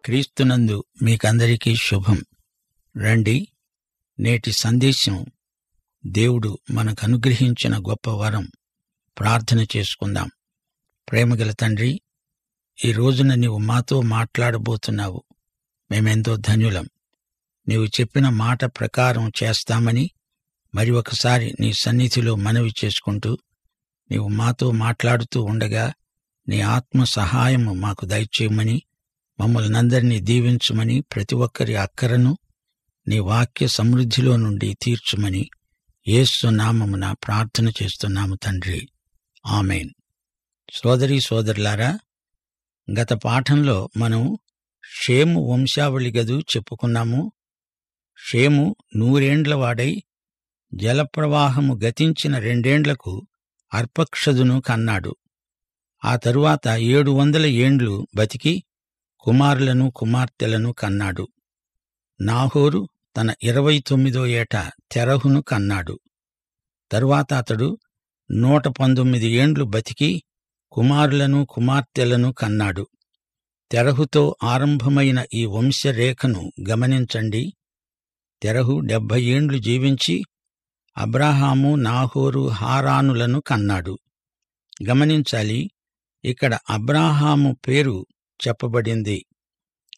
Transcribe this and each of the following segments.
క్రీస్తునందు మీకందరికీ శుభం. రండి, నేటి సందేశం దేవుడు మనకనుగ్రహించిన గొప్ప వరం. ప్రార్థన చేసుకుందాం. ప్రేమగల తండ్రి, ఈ రోజున నీవు మాతో మాట్లాడబోతున్నావు. మేమెంతో ధన్యులం. నీవు చెప్పిన మాట ప్రకారం చేస్తామని మరి ఒకసారి నీ సన్నిధిలో మనవి చేసుకుంటూ, నీవు మాతో మాట్లాడుతూ ఉండగా నీ ఆత్మ సహాయము మాకు దయచేయమని, మమ్మల్నందరినీ దీవించుమని, ప్రతి ఒక్కరి అక్కరను నీ వాక్య సమృద్ధిలో నుండి తీర్చుమని యేసు నామమున ప్రార్థన చేస్తున్నాము తండ్రి. ఆమేన్. సోదరీ సోదరులారా, గత పాఠంలో మనం షేము వంశావళి గదు చెప్పుకున్నాము. షేము 100 ఏండ్ల వాడై జలప్రవాహము గతించిన 2 ఏండ్లకు అర్పక్షదును కన్నాడు. ఆ తరువాత 700 ఏండ్లు బతికి కుమారులను కుమార్తెలను కన్నాడు. నాహోరు తన 29వ ఏట తెరహును కన్నాడు. తరువాత అతడు 119 ఏండ్లు బతికి కుమారులను కుమార్తెలను కన్నాడు. తెరహుతో ఆరంభమైన ఈ వంశరేఖను గమనించండి. తెరహు 70 ఏండ్లు జీవించి అబ్రాహాము, నాహోరు, హారానులను కన్నాడు. గమనించాలి, ఇక్కడ అబ్రాహాము పేరు చెప్పబడింది.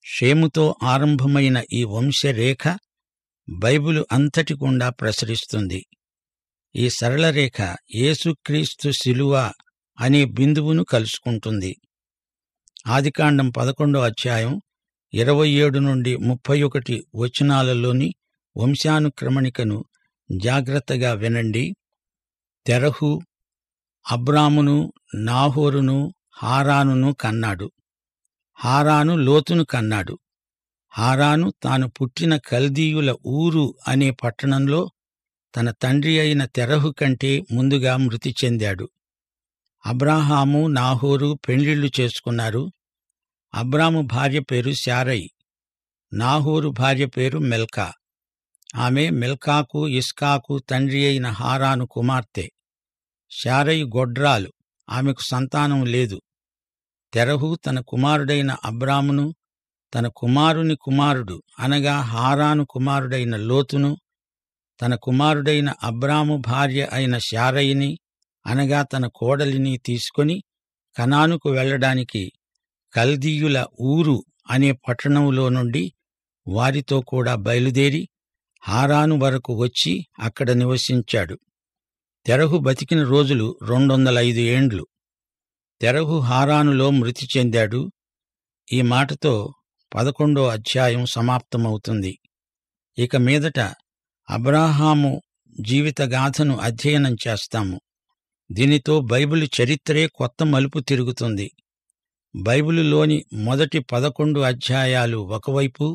షేముతో ఆరంభమైన ఈ వంశరేఖ బైబిలు అంతటి గుండా ప్రసరిస్తుంది. ఈ సరళ రేఖ యేసుక్రీస్తు శిలువ అనే బిందువును కలుసుకుంటుంది. ఆదికాండం 11వ అధ్యాయం 27 నుండి 31 వచనాలలోని వంశానుక్రమణికను జాగ్రత్తగా వినండి. తెరహు అబ్రామును, నాహోరును, హారానును కన్నాడు. హారాను లోతును కన్నాడు. హారాను తాను పుట్టిన కల్దీయుల ఊరు అనే పట్టణంలో తన తండ్రి అయిన తెరహు కంటే ముందుగా మృతి చెందాడు. అబ్రాహాము, నాహోరు పెండ్లిళ్లు చేసుకున్నారు. అబ్రాము భార్య పేరు శారై, నాహోరు భార్య పేరు మిల్కా. ఆమె మిల్కాకు, ఇస్కాకు తండ్రి అయిన హారాను కుమార్తె. శారై గొడ్రాలు, ఆమెకు సంతానం లేదు. తెరహు తన కుమారుడైన అబ్రామును, తన కుమారుని కుమారుడు అనగా హారాను కుమారుడైన లోతును, తన కుమారుడైన అబ్రాము భార్య అయిన శారయిని అనగా తన కోడలిని తీసుకొని కనానుకు వెళ్లడానికి కల్దీయుల ఊరు అనే పట్టణంలో నుండి వారితో కూడా బయలుదేరి హారాను వరకు వచ్చి అక్కడ నివసించాడు. తెరహు బతికిన రోజులు 205 ఏండ్లు. తెరహు హారానులో మృతి చెందాడు. ఈ మాటతో 11వ అధ్యాయం సమాప్తమవుతుంది. ఇక మీదట అబ్రాహాము జీవితగాథను అధ్యయనం చేస్తాము. దీనితో బైబిలు చరిత్రే కొత్త మలుపు తిరుగుతుంది. బైబిలులోని మొదటి 11 అధ్యాయాలు ఒకవైపు,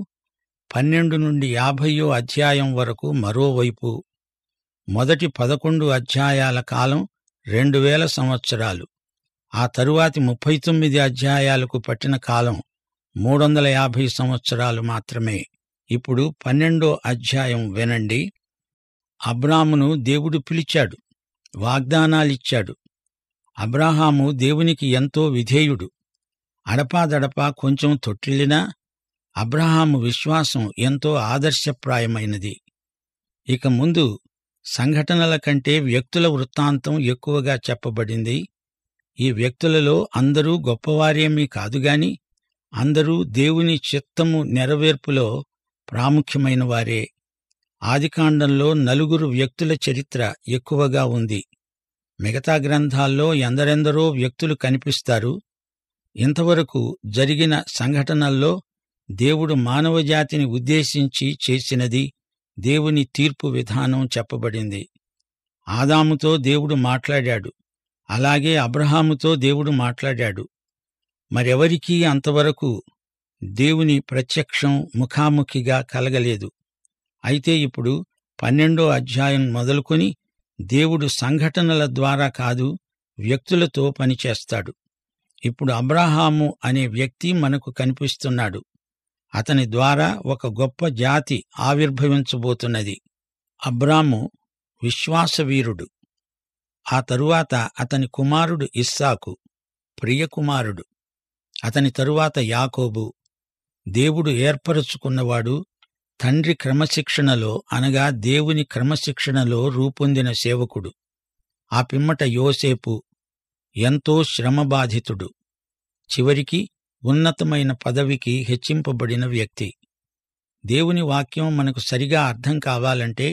12 నుండి 50వ అధ్యాయం వరకు మరోవైపు. మొదటి 11 అధ్యాయాల కాలం 2000 సంవత్సరాలు. ఆ తరువాతి 39 అధ్యాయాలకు పట్టిన కాలం 350 సంవత్సరాలు మాత్రమే. ఇప్పుడు 12వ అధ్యాయం వినండి. అబ్రామును దేవుడు పిలిచాడు, వాగ్దానాలిచ్చాడు. అబ్రాహాము దేవునికి ఎంతో విధేయుడు. అడపాదడపా కొంచెం తొట్టిల్లినా అబ్రాహాము విశ్వాసం ఎంతో ఆదర్శప్రాయమైనది. ఇక ముందు సంఘటనల కంటే వ్యక్తుల వృత్తాంతం ఎక్కువగా చెప్పబడింది. ఈ వ్యక్తులలో అందరూ గొప్పవారేమీ కాదుగాని అందరూ దేవుని చిత్తము నెరవేర్పులో ప్రాముఖ్యమైన వారే. ఆదికాండంలో 4 వ్యక్తుల చరిత్ర ఎక్కువగా ఉంది. మిగతా గ్రంథాల్లో ఎందరెందరో వ్యక్తులు కనిపిస్తారు. ఇంతవరకు జరిగిన సంఘటనల్లో దేవుడు మానవజాతిని ఉద్దేశించి చేసినది, దేవుని తీర్పు విధానం చెప్పబడింది. ఆదాముతో దేవుడు మాట్లాడాడు, అలాగే అబ్రహాముతో దేవుడు మాట్లాడాడు. మరెవరికీ అంతవరకు దేవుని ప్రత్యక్షం ముఖాముఖిగా కలగలేదు. అయితే ఇప్పుడు 12వ అధ్యాయం మొదలుకొని దేవుడు సంఘటనల ద్వారా కాదు, వ్యక్తులతో పనిచేస్తాడు. ఇప్పుడు అబ్రాహాము అనే వ్యక్తి మనకు కనిపిస్తున్నాడు. అతని ద్వారా ఒక గొప్ప జాతి ఆవిర్భవించబోతున్నది. అబ్రాము విశ్వాసవీరుడు. ఆ తరువాత అతని కుమారుడు ఇస్సాకు ప్రియకుమారుడు. అతని తరువాత యాకోబు. దేవుడు ఏర్పరచుకున్నవాడు తండ్రి క్రమశిక్షణలో అనగా దేవుని క్రమశిక్షణలో రూపొందిన సేవకుడు. ఆ పిమ్మట యోసేపు ఎంతో శ్రమబాధితుడు, చివరికి ఉన్నతమైన పదవికి హెచ్చింపబడిన వ్యక్తి. దేవుని వాక్యం మనకు సరిగా అర్థం కావాలంటే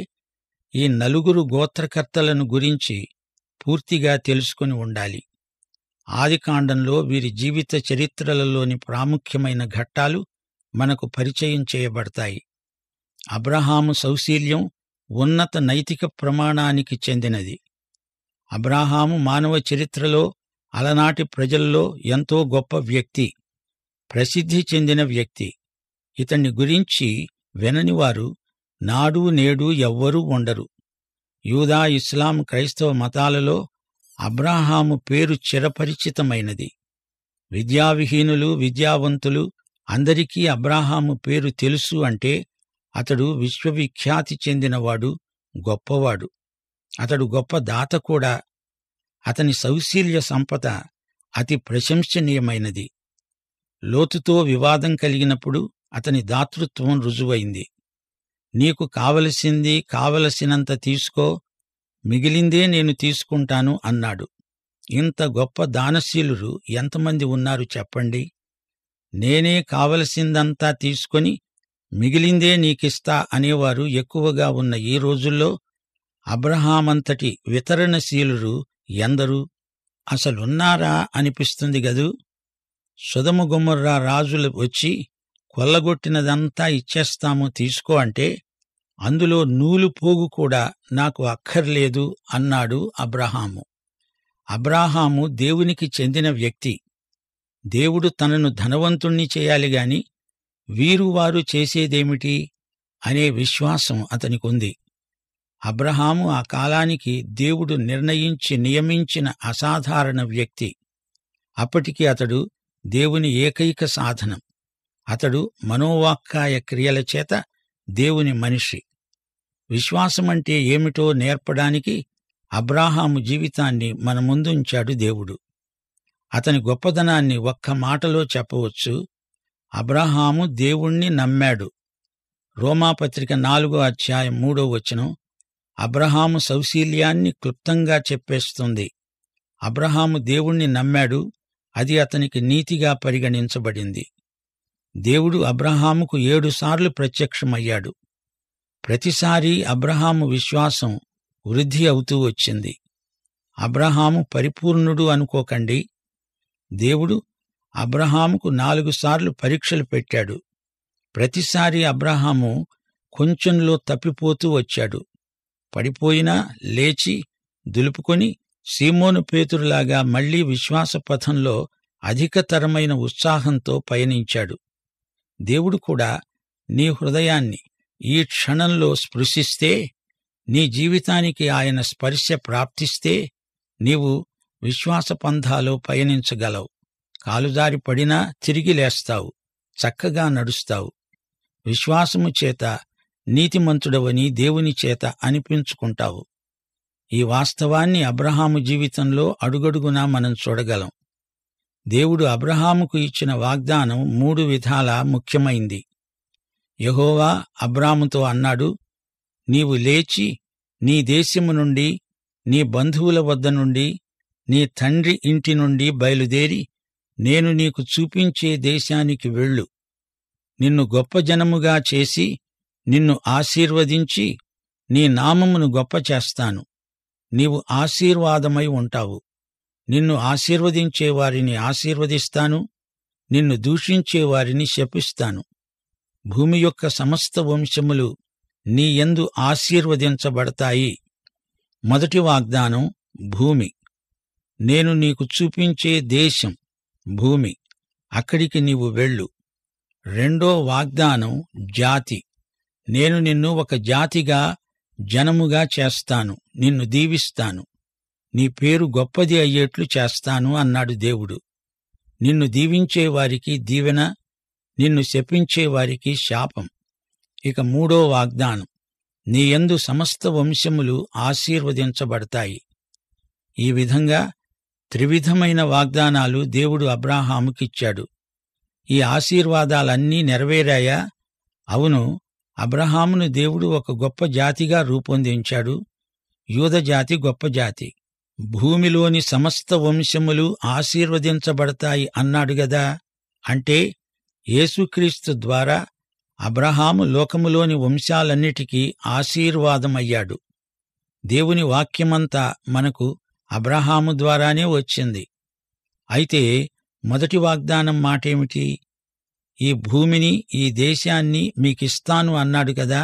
ఈ నలుగురు గోత్రకర్తలను గురించి పూర్తిగా తెలుసుకుని ఉండాలి. ఆదికాండంలో వీరి జీవిత చరిత్రలలోని ప్రాముఖ్యమైన ఘట్టాలు మనకు పరిచయం చేయబడతాయి. అబ్రహాము సౌశీల్యం ఉన్నత నైతిక ప్రమాణానికి చెందినది. అబ్రహాము మానవ చరిత్రలో అలనాటి ప్రజల్లో ఎంతో గొప్ప వ్యక్తి, ప్రసిద్ధి చెందిన వ్యక్తి. ఇతన్ని గురించి విననివారు నాడు నేడు ఎవ్వరూ ఉండరు. యూదా, ఇస్లాం, క్రైస్తవ మతాలలో అబ్రహాము పేరు చిరపరిచితమైనది. విద్యావిహీనులు, విద్యావంతులు అందరికీ అబ్రహాము పేరు తెలుసు అంటే అతడు విశ్వవిఖ్యాతి చెందినవాడు, గొప్పవాడు. అతడు గొప్ప దాత కూడా. అతని సౌశీల్య సంపద అతి ప్రశంసనీయమైనది. లోతుతో వివాదం కలిగినప్పుడు అతని దాతృత్వం రుజువైంది. నీకు కావలసినంత తీసుకో, మిగిలిందే నేను తీసుకుంటాను అన్నాడు. ఇంత గొప్ప దానశీలురు ఎంతమంది ఉన్నారు చెప్పండి? నేనే కావలసిందంతా తీసుకొని మిగిలిందే నీకిస్తా అనేవారు ఎక్కువగా ఉన్న ఈ రోజుల్లో అబ్రహామంతటి వితరణశీలురు ఎందరు అసలున్నారా అనిపిస్తుంది గదూ. సొదొమ గొమొర్రా రాజులు వచ్చి కొల్లగొట్టినదంతా ఇచ్చేస్తాము తీసుకో అంటే అందులో నూలు పోగు కూడా నాకు అక్కర్లేదు అన్నాడు అబ్రహాము. అబ్రహాము దేవునికి చెందిన వ్యక్తి. దేవుడు తనను ధనవంతుణ్ణి చేయాలిగాని వీరు చేసేదేమిటి అనే విశ్వాసం అతనికుంది. అబ్రహాము ఆ కాలానికి దేవుడు నిర్ణయించి నియమించిన అసాధారణ వ్యక్తి. అప్పటికి అతడు దేవుని ఏకైక సాధనం. అతడు మనోవాక్కాయ క్రియల చేత దేవుని మనిషి. విశ్వాసమంటే ఏమిటో నేర్పడానికి అబ్రహాము జీవితాన్ని మన ముందుంచాడు దేవుడు. అతని గొప్పదనాన్ని ఒక్క మాటలో చెప్పవచ్చు. అబ్రహాము దేవుణ్ణి నమ్మాడు. రోమాపత్రిక 4:3 అబ్రహాము సౌశీల్యాన్ని క్లుప్తంగా చెప్పేస్తుంది. అబ్రహాము దేవుణ్ణి నమ్మాడు, అది అతనికి నీతిగా పరిగణించబడింది. దేవుడు అబ్రహాముకు 7 సార్లు ప్రత్యక్షమయ్యాడు. ప్రతిసారీ అబ్రహాము విశ్వాసం వృద్ధి అవుతూ వచ్చింది. అబ్రహాము పరిపూర్ణుడు అనుకోకండి. దేవుడు అబ్రహాముకు 4 సార్లు పరీక్షలు పెట్టాడు. ప్రతిసారీ అబ్రహాము కొంచెంలో తప్పిపోతూ వచ్చాడు. పడిపోయినా లేచి దులుపుకొని సీమోను పేతురులాగా మళ్లీ విశ్వాసపథంలో అధికతరమైన ఉత్సాహంతో పయనించాడు. దేవుడు కూడా నీ హృదయాన్ని ఈ క్షణంలో స్పృశిస్తే, నీ జీవితానికి ఆయన స్పర్శ ప్రాప్తిస్తే నీవు విశ్వాసపంథాలో పయనించగలవు. కాలుజారి పడినా తిరిగి లేస్తావు, చక్కగా నడుస్తావు. విశ్వాసము చేత నీతిమంతుడవని దేవుని చేత అనిపించుకుంటావు. ఈ వాస్తవాన్ని అబ్రహాము జీవితంలో అడుగడుగునా మనం చూడగలం. దేవుడు అబ్రహాముకు ఇచ్చిన వాగ్దానం 3 విధాలా ముఖ్యమైంది. యెహోవా అబ్రాముతో అన్నాడు, నీవు లేచి నీ దేశము నుండి, నీ బంధువుల వద్ద నుండి, నీ తండ్రి ఇంటి నుండి బయలుదేరి నేను నీకు చూపించే దేశానికి వెళ్ళు. నిన్ను గొప్ప జనముగా చేసి నిన్ను ఆశీర్వదించి నీ నామమును గొప్ప చేస్తాను. నీవు ఆశీర్వాదమై ఉంటావు. నిన్ను ఆశీర్వదించేవారిని ఆశీర్వదిస్తాను, నిన్ను దూషించేవారిని శపిస్తాను. భూమి యొక్క సమస్త వంశములు నీ యందు ఆశీర్వదించబడతాయి. మొదటి వాగ్దానం భూమి. నేను నీకు చూపించే దేశం భూమి, అక్కడికి నీవు వెళ్ళు. రెండో వాగ్దానం జాతి. నేను నిన్ను ఒక జాతిగా, జనముగా చేస్తాను, నిన్ను దీవిస్తాను, నీ పేరు గొప్పది అయ్యేట్లు చేస్తాను అన్నాడు దేవుడు. నిన్ను దీవించేవారికి దీవెన, నిన్ను శపించేవారికి శాపం. ఇక మూడో వాగ్దానం, నీ యందు సమస్త వంశములు ఆశీర్వదించబడతాయి. ఈ విధంగా త్రివిధమైన వాగ్దానాలు దేవుడు అబ్రాహాముకిచ్చాడు. ఈ ఆశీర్వాదాలన్నీ నెరవేరాయా? అవును. అబ్రహామును దేవుడు ఒక గొప్ప జాతిగా రూపొందించాడు. యూదజాతి గొప్ప జాతి. భూమిలోని సమస్త వంశములు ఆశీర్వదించబడతాయి అన్నాడు గదా. అంటే యేసుక్రీస్తు ద్వారా అబ్రహాము లోకములోని వంశాలన్నిటికీ ఆశీర్వాదమయ్యాడు. దేవుని వాక్యమంతా మనకు అబ్రహాము ద్వారానే వచ్చింది. అయితే మొదటి వాగ్దానం మాటేమిటి? ఈ భూమిని, ఈ దేశాన్ని మీకిస్తాను అన్నాడు కదా.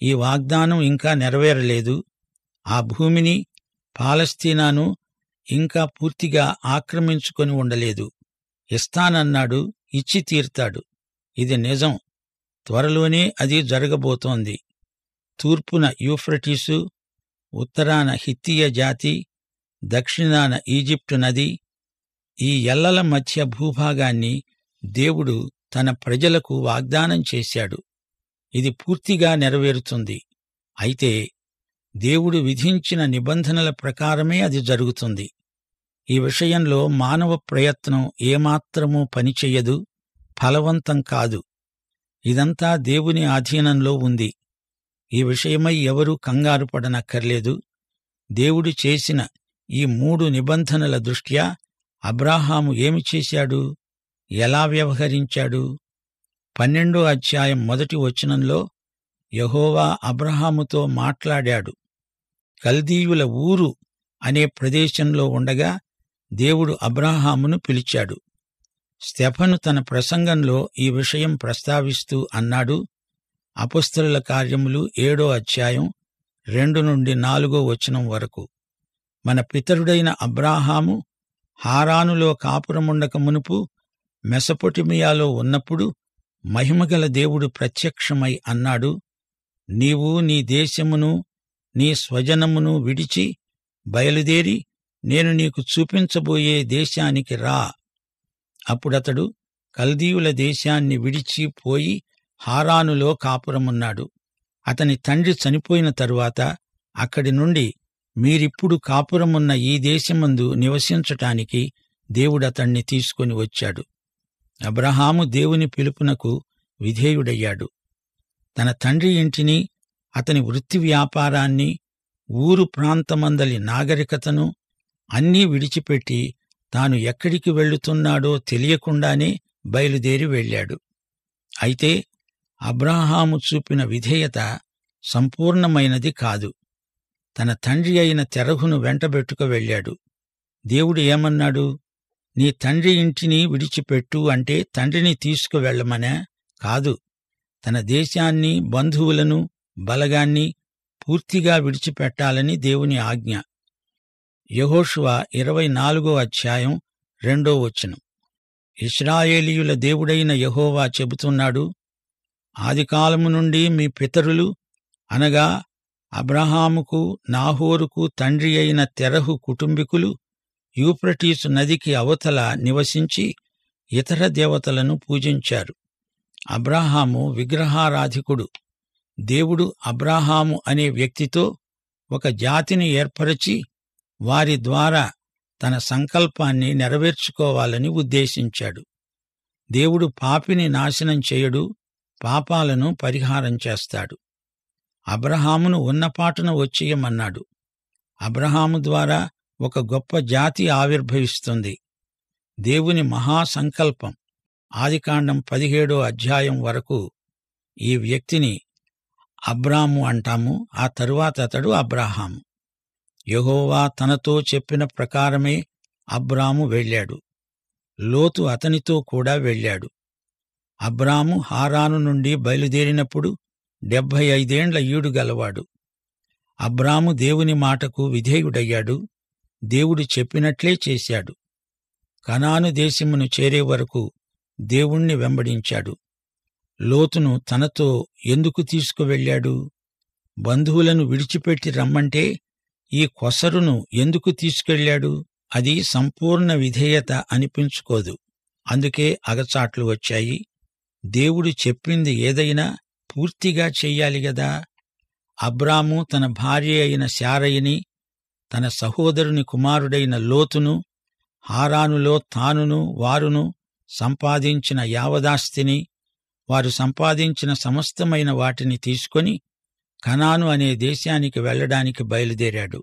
ఈ వాగ్దానం ఇంకా నెరవేరలేదు. ఆ భూమిని, పాలస్తీనాను ఇంకా పూర్తిగా ఆక్రమించుకొని ఉండలేదు. ఇస్తానన్నాడు, ఇచ్చి తీర్తాడు. ఇది నిజం. త్వరలోనే అది జరగబోతోంది. తూర్పున యూఫ్రటీసు, ఉత్తరాన హిత్తీయ జాతి, దక్షిణాన ఈజిప్టు నది, ఈ ఎల్లల మధ్య భూభాగాన్ని దేవుడు తన ప్రజలకు వాగ్దానం చేశాడు. ఇది పూర్తిగా నెరవేరుతుంది. అయితే దేవుడు విధించిన నిబంధనల ప్రకారమే అది జరుగుతుంది. ఈ విషయంలో మానవ ప్రయత్నం ఏమాత్రమూ పనిచెయ్యదు, ఫలవంతం కాదు. ఇదంతా దేవుని ఆధీనంలో ఉంది. ఈ విషయమై ఎవరూ కంగారు పడనక్కర్లేదు. దేవుడు చేసిన ఈ 3 నిబంధనల దృష్ట్యా అబ్రాహాము ఏమి చేశాడు? ఎలా వ్యవహరించాడు? 12వ అధ్యాయం 1వ వచనంలో యెహోవా అబ్రహాముతో మాట్లాడాడు. కల్దీయుల ఊరు అనే ప్రదేశంలో ఉండగా దేవుడు అబ్రాహామును పిలిచాడు. స్తెఫను తన ప్రసంగంలో ఈ విషయం ప్రస్తావిస్తూ అన్నాడు. అపొస్తలుల కార్యములు 7వ అధ్యాయం 2 నుండి 4వ వచనం వరకు, మన పితరుడైన అబ్రాహాము హారానులో కాపురముండక మునుపు మెసొపొటేమియాలో ఉన్నప్పుడు మహిమగల దేవుడు ప్రత్యక్షమై అన్నాడు, నీవు నీ దేశమును నీ స్వజనమును విడిచి బయలుదేరి నేను నీకు చూపించబోయే దేశానికి రా. అప్పుడతడు కల్దీయుల దేశాన్ని విడిచి పోయి హారానులో కాపురమున్నాడు. అతని తండ్రి చనిపోయిన తరువాత అక్కడి నుండి మీరిప్పుడు కాపురమున్న ఈ దేశమందు నివసించటానికి దేవుడతణ్ణి తీసుకొని వచ్చాడు. అబ్రహాము దేవుని పిలుపునకు విధేయుడయ్యాడు. తన తండ్రి ఇంటిని, అతని వృత్తి వ్యాపారాన్ని, ఊరు ప్రాంతమందలి నాగరికతను అన్నీ విడిచిపెట్టి తాను ఎక్కడికి వెళ్తున్నాడో తెలియకుండానే బయలుదేరి వెళ్ళాడు. అయితే అబ్రాహాము చూపిన విధేయత సంపూర్ణమైనది కాదు. తన తండ్రి అయిన తెరహును వెంటబెట్టుకు వెళ్ళాడు. దేవుడు ఏమన్నాడు? నీ తండ్రి ఇంటిని విడిచిపెట్టు అంటే తండ్రిని తీసుకువెళ్లమనా? కాదు. తన దేశాన్ని, బంధువులను, బలగాన్ని పూర్తిగా విడిచిపెట్టాలని దేవుని ఆజ్ఞ. యెహోషువ 24వ అధ్యాయం 2వ వచనం. ఇశ్రాయేలీయుల దేవుడైన యెహోవా చెబుతున్నాడు, ఆదికాలము నుండి మీ పితరులు అనగా అబ్రహాముకు, నాహోరుకు తండ్రి అయిన తెరహు కుటుంబీకులు యూఫ్రటీసు నదికి అవతల నివసించి ఇతర దేవతలను పూజించారు. అబ్రాహాము విగ్రహారాధికుడు. దేవుడు అబ్రాహాము అనే వ్యక్తితో ఒక జాతిని ఏర్పరచి వారి ద్వారా తన సంకల్పాన్ని నెరవేర్చుకోవాలని ఉద్దేశించాడు. దేవుడు పాపిని నాశనం చేయడు, పాపాలను పరిహారం చేస్తాడు. అబ్రహామును ఉన్నపాటున వచ్చేయమన్నాడు. అబ్రహాము ద్వారా ఒక గొప్ప జాతి ఆవిర్భవిస్తుంది. దేవుని మహాసంకల్పం. ఆదికాండం 17వ అధ్యాయం వరకు ఈ వ్యక్తిని అబ్రాము అంటాము. ఆ తరువాత అతడు అబ్రాహాము. యెహోవా తనతో చెప్పిన ప్రకారమే అబ్రాము వెళ్ళాడు. లోతు అతనితో కూడా వెళ్ళాడు. అబ్రాము హారాను నుండి బయలుదేరినప్పుడు 75 ఏండ్ల ఈడు గలవాడు. అబ్రాము దేవుని మాటకు విధేయుడయ్యాడు. దేవుడు చెప్పినట్లే చేశాడు. కనాను దేశమును చేరే వరకు దేవుణ్ణి వెంబడించాడు. లోతును తనతో ఎందుకు తీసుకువెళ్ళాడు? బంధువులను విడిచిపెట్టి రమ్మంటే ఈ కొసరును ఎందుకు తీసుకెళ్ళాడు? అది సంపూర్ణ విధేయత అనిపించుకోదు. అందుకే అగచాట్లు వచ్చాయి. దేవుడు చెప్పింది ఏదైనా పూర్తిగా చెయ్యాలి గదా. అబ్రాము తన భార్య అయిన శారయిని, తన సహోదరుని కుమారుడైన లోతును, హారానులో తానును వారును సంపాదించిన యావదాస్తిని, వారు సంపాదించిన సమస్తమైన వాటిని తీసుకొని కనాను అనే దేశానికి వెళ్లడానికి బయలుదేరాడు.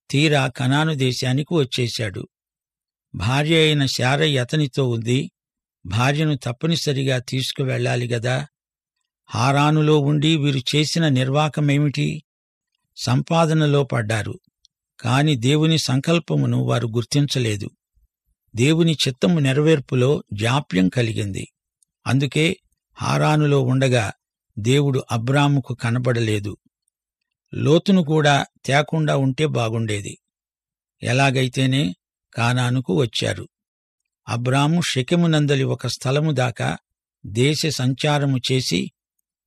తీరా కనాను దేశానికి వచ్చేశాడు. భార్య అయిన శారయి అతనితో ఉంది. భార్యను తప్పనిసరిగా తీసుకువెళ్లాలి గదా. హారానులో ఉండి వీరు చేసిన నిర్వాకమేమిటి? సంపాదనలో పడ్డారు, కాని దేవుని సంకల్పమును వారు గుర్తించలేదు. దేవుని చిత్తము నెరవేర్పులో జాప్యం కలిగింది. అందుకే హారానులో ఉండగా దేవుడు అబ్రాముకు కనబడలేదు. లోతును కూడా తేకుండా ఉంటే బాగుండేది. ఎలాగైతేనే కానానుకు వచ్చారు. అబ్రాము షెకెమునందలి ఒక స్థలము దాకా దేశ సంచారము చేసి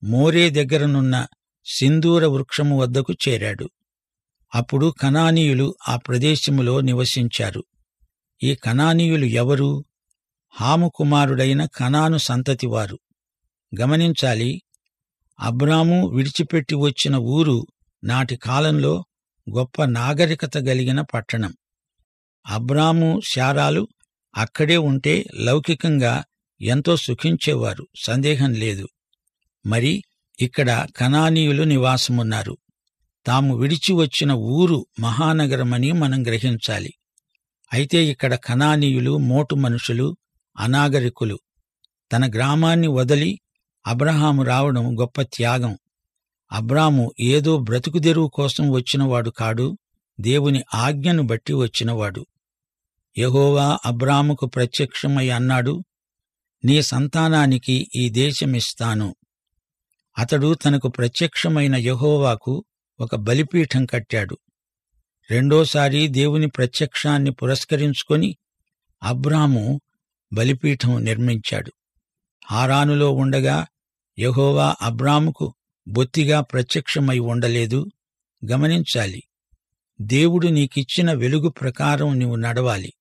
మోరే దగ్గరనున్న సింధూర వృక్షము వద్దకు చేరాడు. అప్పుడు కనానీయులు ఆ ప్రదేశములో నివసించారు. ఈ కనానీయులు ఎవరు? హాము కుమారుడైన కనాను సంతతివారు. గమనించాలి, అబ్రాము విడిచిపెట్టి వచ్చిన ఊరు నాటి కాలంలో గొప్ప నాగరికత గలిగిన పట్టణం. అబ్రాము శారాలు అక్కడే ఉంటే లౌకికంగా ఎంతో సుఖించేవారు, సందేహం లేదు. మరి ఇక్కడ కనానీయులు నివాసమున్నారు. తాము విడిచి వచ్చిన ఊరు మహానగరమని మనం గ్రహించాలి. అయితే ఇక్కడ కనానీయులు మోటు మనుషులు, అనాగరికులు. తన గ్రామాన్ని వదిలి అబ్రహాము రావడం గొప్ప త్యాగం. అబ్రాము ఏదో బ్రతుకుదెరువు కోసం వచ్చినవాడు కాడు, దేవుని ఆజ్ఞను బట్టి వచ్చినవాడు. యెహోవా అబ్రాముకు ప్రత్యక్షమై అన్నాడు, నీ సంతానానికి ఈ దేశమిస్తాను. అతడు తనకు ప్రత్యక్షమైన యెహోవాకు ఒక బలిపీఠం కట్టాడు. రెండోసారి దేవుని ప్రత్యక్షాన్ని పురస్కరించుకొని అబ్రాము బలిపీఠం నిర్మించాడు. హారానులో ఉండగా యెహోవా అబ్రాముకు బొత్తిగా ప్రత్యక్షమై ఉండలేదు. గమనించాలి, దేవుడు నీకిచ్చిన వెలుగు ప్రకారం నీవు నడవాలి,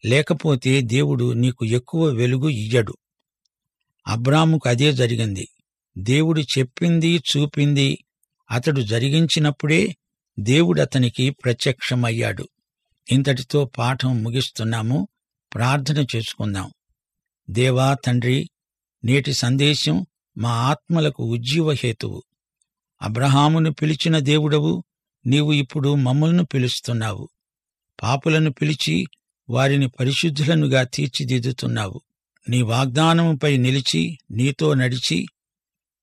లేకపోతే దేవుడు నీకు ఎక్కువ వెలుగు ఇయ్యడు. అబ్రాముకు అదే జరిగింది. దేవుడు చెప్పింది, చూపింది అతడు జరిగించినప్పుడే దేవుడతనికి ప్రత్యక్షమయ్యాడు. ఇంతటితో పాఠం ముగిస్తున్నాము. ప్రార్థన చేసుకుందాం. దేవా తండ్రి, నేటి సందేశం మా ఆత్మలకు ఉజ్జీవహేతువు. అబ్రహామును పిలిచిన దేవుడవు, నీవు ఇప్పుడు మమ్మల్ని పిలుస్తున్నావు. పాపులను పిలిచి వారిని పరిశుద్ధులనుగా తీర్చిదిద్దుతున్నావు. నీ వాగ్దానముపై నిలిచి నీతో నడిచి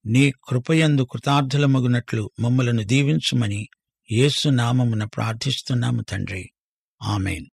నీ కృపయందు కృతార్థులమగునట్లు మమ్మలను దీవించుమని యేసు నామమున ప్రార్థిస్తున్నాము తండ్రి. ఆమేన్.